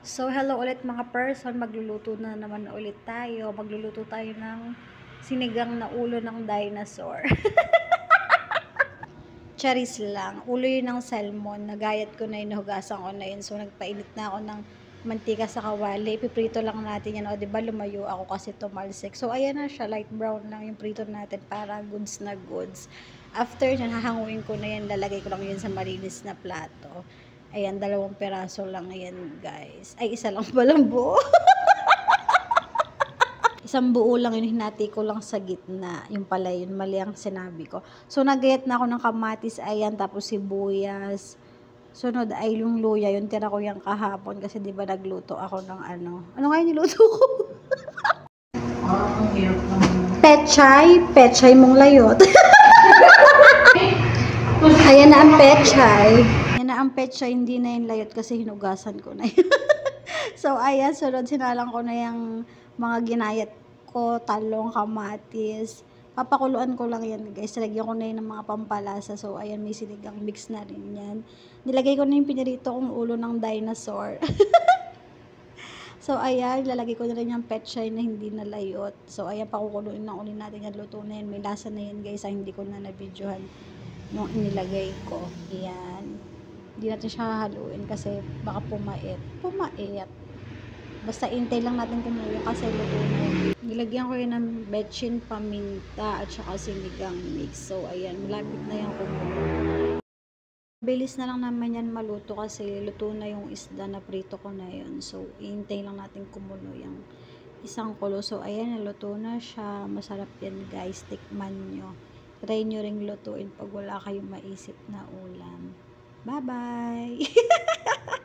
So, hello ulit mga person. Magluluto na naman ulit tayo. Magluluto tayo ng sinigang na ulo ng dinosaur. Charis lang. Ulo yun ng salmon. Nagayat ko na yun, nahugasan ko na yun. So, nagpainit na ako ng mantika sa kawali. Piprito lang natin yan. O, diba lumayo ako kasi tumalsik. So, ayan na siya. Light brown lang yung prito natin para goods na goods. After nyan, hahanguin ko na yan. Lalagay ko lang yun sa malinis na plato. Ayan, 2 peraso lang yan, guys. Ay, isa lang palang buo. Isang buo lang yun, hinati ko lang sa gitna. Yung pala yun, mali ang sinabi ko. So, nagayat na ako ng kamatis, ayan, tapos sibuyas. Sunod ay yung luya, yun tira ko yung kahapon kasi di ba nagluto ako ng ano. Ano nga yung niluto ko? Pechay, pechay mong layot. Ayan na ang pechay. Ayan na ang pechay, hindi na yung layot kasi hinugasan ko na yun. So, ayan, sunod sinalang ko na yung mga ginayat ko, talong, kamatis. Papakuluan ko lang yan, guys. Lagyan ko na yun ng mga pampalasa. So, ayan, may sinigang mix na rin yan. Nilagay ko na yung pinirito kong ulo ng dinosaur. So, ayan, lalagay ko na rin yung pechay na hindi nalayot. So, ayan, pakukuluin na ulit natin yung luto na yan. May lasa na yan, guys. Hindi ko na nabidyohan nung inilagay ko. Ayan. Hindi natin siya haluin kasi baka pumait. Pumait. Basta intay lang natin kumulo kasi luto na yun. Nilagyan ko yun ng betchin, paminta, at saka sinigang mix. So, ayan, malapit na yung kumulo. Bilis na lang naman yan maluto kasi luto na yung isda na prito ko na yun. So, intay lang natin kumulo yung isang kulo. So, ayan, naluto na siya. Masarap yan, guys. Tikman nyo. Try nyo ring lutuin pag wala kayong maisip na ulam. Bye-bye!